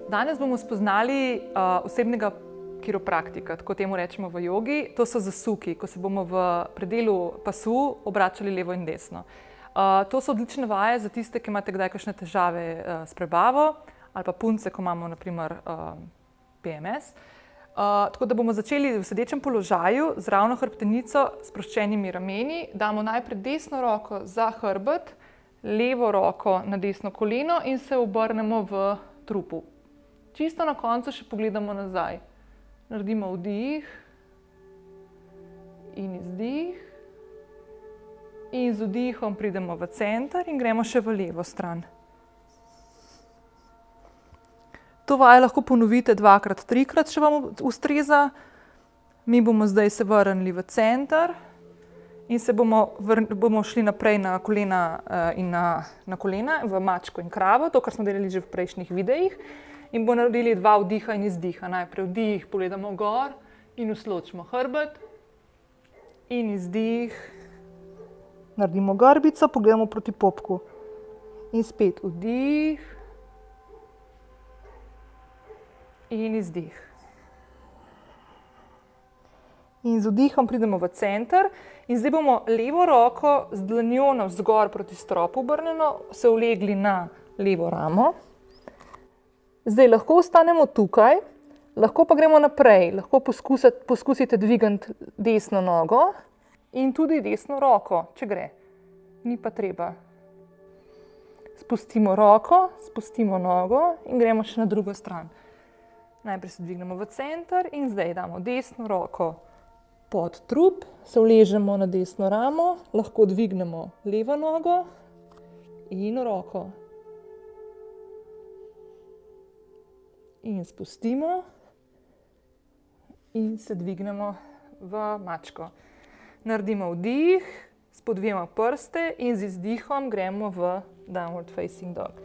Danes bomo spoznali osebnega kiropraktika, tako temu rečemo v jogi. To so zasuki, ko se bomo v predelu pasu obračali levo in desno. To so odlične vaje za tiste, ki imate kdaj kakšne težave s prebavo ali pa punce, ko imamo na primer PMS. Tako da bomo začeli v sedečem položaju z ravno hrbtenico, sproščenimi rameni. Damo najprej desno roko za hrbet, levo roko na desno koleno in se obrnemo v trupu. Čisto na koncu še pogledamo nazaj. Naredimo vdih in izdih. In z vdihom pridemo v center in gremo še v levo stran. To vajo lahko ponovite 2-krat, 3-krat, če vam ustreza. Mi bomo zdaj se vrnili v center in se bomo šli naprej na kolena in na kolena, v mačko in kravo, to, kar smo delali že v prejšnjih videih. In bomo naredili 2 vdiha in izdiha. Najprej vdih, pogledamo gor in usločimo hrbet. In izdih. Naredimo grbico, pogledamo proti popku. In spet vdih. In izdih. In z vdihom pridemo v center. In zdaj bomo levo roko z dlanjo navzgor proti stropu obrnjeno se ulegli na levo ramo. Zdaj lahko ostanemo tukaj, lahko pa gremo naprej. Lahko poskusite dvigniti desno nogo in tudi desno roko, če gre. Ni pa treba. Spustimo roko, spustimo nogo in gremo še na drugo stran. Najprej se dvignemo v center in zdaj damo desno roko pod trup, se uležemo na desno ramo, lahko dvignemo levo nogo in roko. In spustimo in se dvignemo v mačko. Naredimo vdih s po 2 prste in z izdihom gremo v downward facing dog.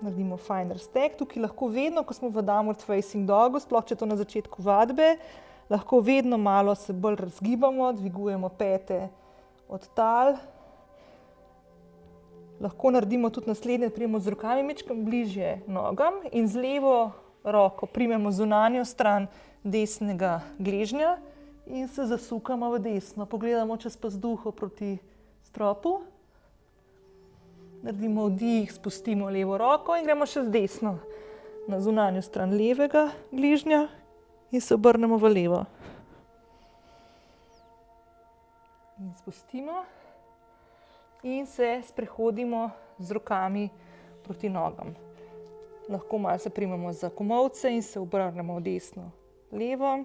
Naredimo finer stack. Tukaj lahko vedno, ko smo v downward facing dogu, sploh če to na začetku vadbe, lahko vedno malo se bolj razgibamo, dvigujemo pete od tal. Lahko naredimo tudi naslednje, prijemo z rokami majčkeno bližje nogam in z levo roko primemo zunanjo stran desnega gležnja in se zasukamo v desno. Pogledamo čez pazduho proti stropu. Naredimo vdih, spustimo levo roko in gremo še z desno na zunanjo stran levega gležnja in se obrnemo v levo. In spustimo. In se sprehodimo z rokami proti nogam. Lahko malo se primemo za komolce in se obrnemo v desno, levo.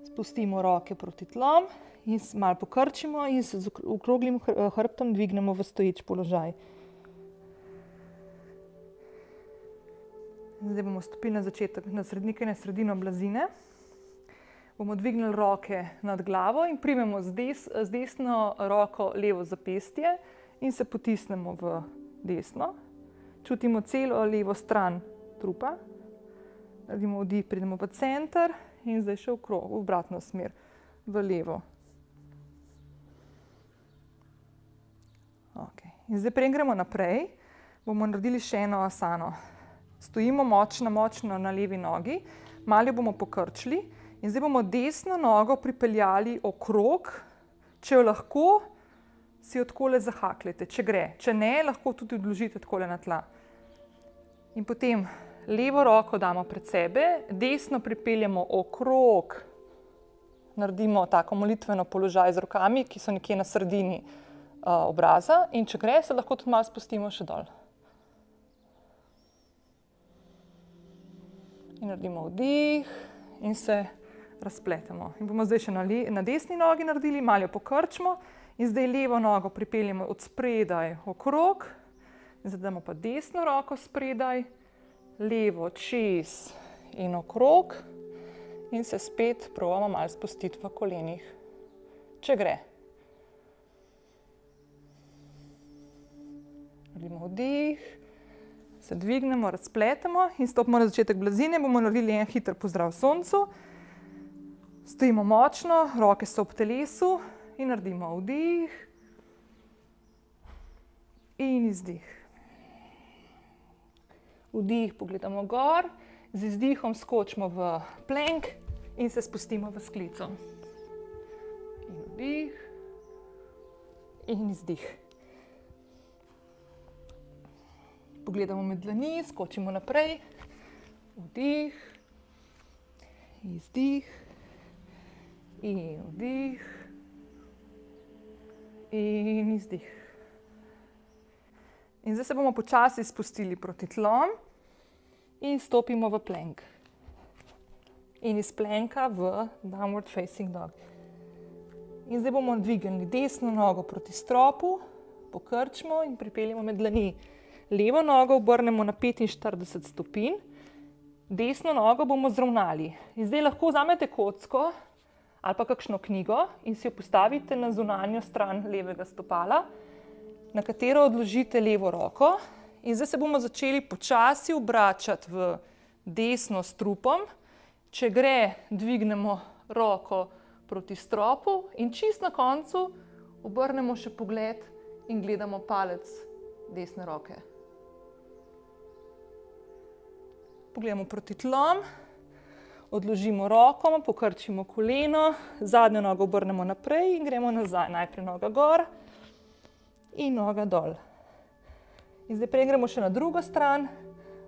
Spustimo roke proti tlom in malo pokrčimo in se z okroglim hrbtom dvignemo v stoječ položaj. Zdaj bomo stopili na začetek, na sredino blazine. Bomo dvignili roke nad glavo in primemo z desno roko levo zapestje in se potisnemo v desno. Čutimo celo levo stran trupa. Naredimo vdih, pridemo v center in zdaj še v obratno smer, v levo. In zdaj preden gremo naprej, bomo naredili še eno asano. Stojimo močno na levi nogi, malo jo bomo pokrčili. In zdaj bomo desno nogo pripeljali okrog, če jo lahko, si jo takole zahakljete, če gre. Če ne, lahko tudi odložite takole na tla. In potem levo roko damo pred sebe, desno pripeljemo okrog, naredimo tako molitveno položaj z rokami, ki so nekje na sredini obraza. In če gre, se lahko tudi malo spustimo še dol. In naredimo vdih in se razpletemo. In bomo zdaj še na desni nogi naredili, malo jo pokrčimo in zdaj levo nogo pripeljemo od spredaj okrog. Zdaj damo pa desno roko spredaj, levo čez in okrog in se spet probamo malo spustiti v kolenih, če gre. Naredimo vdih, se dvignemo, razpletemo in stopimo na začetek blazine. Bomo naredili en hiter pozdrav soncu. Stojimo močno, roke so ob telesu in naredimo vdih in izdih. Vdih, pogledamo gor, z izdihom skočimo v plank in se spustimo v sklico. In vdih in izdih. Pogledamo med dlani, skočimo naprej. Vdih, izdih in vdih in izdih. In zdaj se bomo počasi spustili proti tlom in stopimo v plank. In iz planka v downward facing dog. In zdaj bomo dvignili desno nogo proti stropu, pokrčimo in pripeljemo med dlani. Levo nogo obrnemo na 45 stopinj, desno nogo bomo zravnali. In zdaj lahko vzamete kocko ali pa kakšno knjigo in si jo postavite na zunanjo stran levega stopala, na katero odložite levo roko. In zdaj se bomo začeli počasi obračati v desno s trupom. Če gre, dvignemo roko proti stropu in čist na koncu obrnemo še pogled in gledamo palec desne roke. Pogledamo proti tlom, odložimo roko, pokrčimo koleno, zadnjo nogo obrnemo naprej in gremo nazaj. Najprej noga gor in noga dol. In zdaj prej gremo še na drugo stran,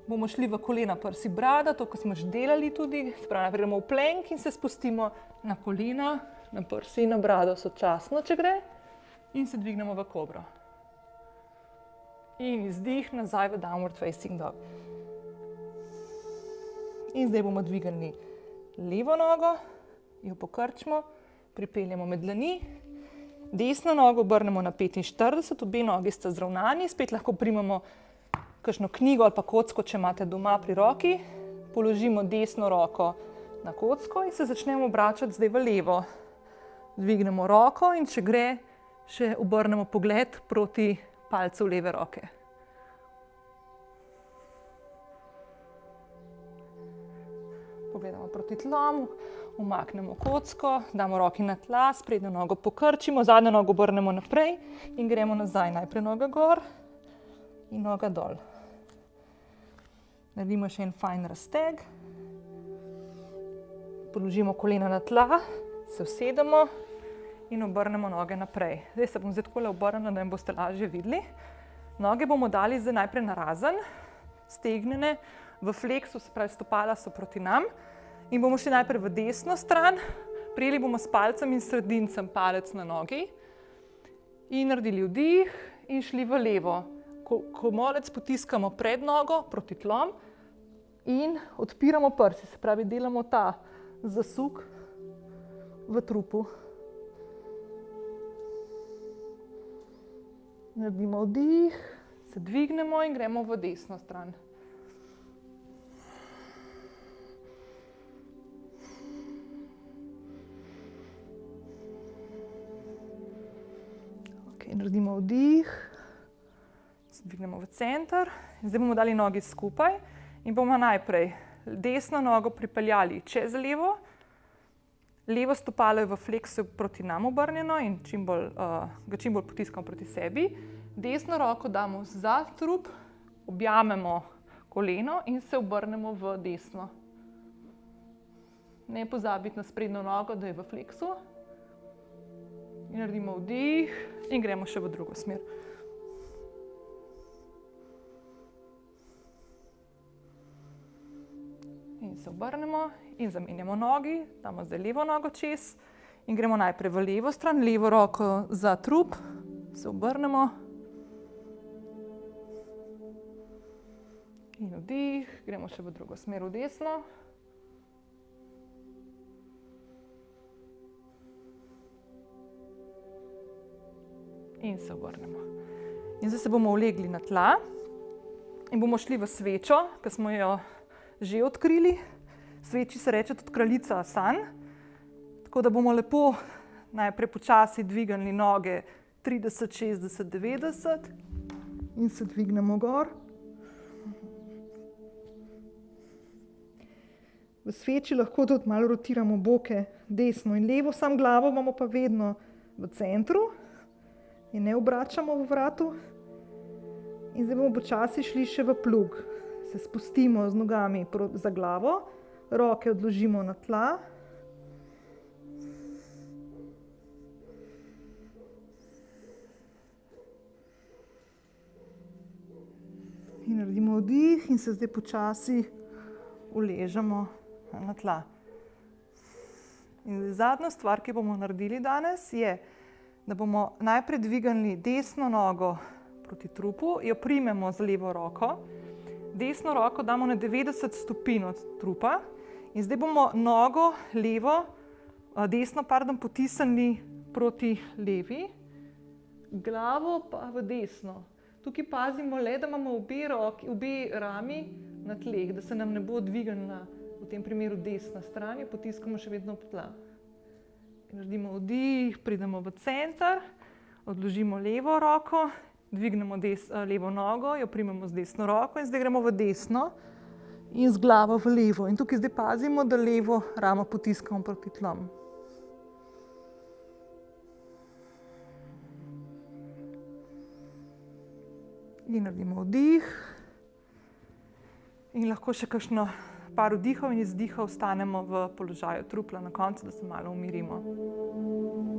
bomo šli v kolena, prsi, brada, to, ko smo že delali tudi. Spravo najprej gremo v plank in se spustimo na kolena, na prsi in na brado sočasno, če gre. In se dvignemo v kobro. In izdih nazaj v downward facing dog. In zdaj bomo dvignili levo nogo, jo pokrčimo, pripeljemo med dlani, desno nogo obrnemo na 45, obe nogi sta zravnani, spet lahko primemo kakšno knjigo ali pa kocko, če imate doma pri roki, položimo desno roko na kocko in se začnemo obračati zdaj v levo. Dvignemo roko in če gre, še obrnemo pogled proti palcu leve roke. Pogledamo proti tlomu, umaknemo kocko, damo roki na tla, sprednjo nogo pokrčimo, zadnjo nogo obrnemo naprej in gremo nazaj. Najprej noga gor in noga dol. Naredimo še en fajn razteg. Položimo kolena na tla, se usedemo in obrnemo noge naprej. Zdaj se bom takole obrnila, da me boste lažje videli. Noge bomo dali zdaj najprej narazen, stegnjene, v fleksu, se pravi stopala so proti nam. In bomo šli najprej v desno stran, prijeli bomo s palcem in sredincem palec na nogi in naredili vdih in šli v levo. Komolec potiskamo pred nogo proti tlom in odpiramo prsi, se pravi delamo ta zasuk v trupu. Naredimo vdih, se dvignemo in gremo v desno stran. Naredimo vdih, se dvignemo v center. Zdaj bomo dali nogi skupaj in bomo najprej desno nogo pripeljali čez levo. Levo stopalo je v fleksu proti nam obrnjeno in ga čim bolj potiskamo proti sebi. Desno roko damo za trup, objamemo koleno in se obrnemo v desno. Ne pozabiti na sprednjo nogo, da je v fleksu. In naredimo vdih in gremo še v drugo smer. In se obrnemo in zamenjamo nogi, damo zdaj levo nogo čez in gremo najprej v levo stran, levo roko za trup, se obrnemo. In vdih, gremo še v drugo smer, v desno. In se obrnemo. In zdaj se bomo ulegli na tla in bomo šli v svečo, ki smo jo že odkrili. Sveči se reče tudi kraljica asan. Tako da bomo lepo najprej počasi dvignili noge 30, 60, 90 in se dvignemo gor. V sveči lahko tudi malo rotiramo boke desno in levo, samo glavo imamo pa vedno v centru. In ne obračamo v vratu. In zdaj bomo počasi šli še v plug. Se spustimo z nogami za glavo, roke odložimo na tla. In naredimo vdih in se zdaj počasi uležemo na tla. In zadnja stvar, ki bomo naredili danes, je, da bomo najprej dvignili desno nogo proti trupu, jo primemo z levo roko, desno roko damo na 90 stopinj od trupa in zdaj bomo nogo desno potisnili proti levi, glavo pa v desno. Tukaj pazimo le, da imamo obe rami na tleh, da se nam ne bo dvignila v tem primeru desna stran, jo potiskamo še vedno po tla. Naredimo vdih, pridemo v center, odložimo levo roko, dvignemo levo nogo, jo primemo z desno roko in zdaj gremo v desno in z glavo v levo. In tukaj zdaj pazimo, da levo ramo potiskamo proti tlom. In naredimo vdih. In lahko še kakšno par vdihov in izdihov ostanemo v položaju trupla na koncu, da se malo umirimo.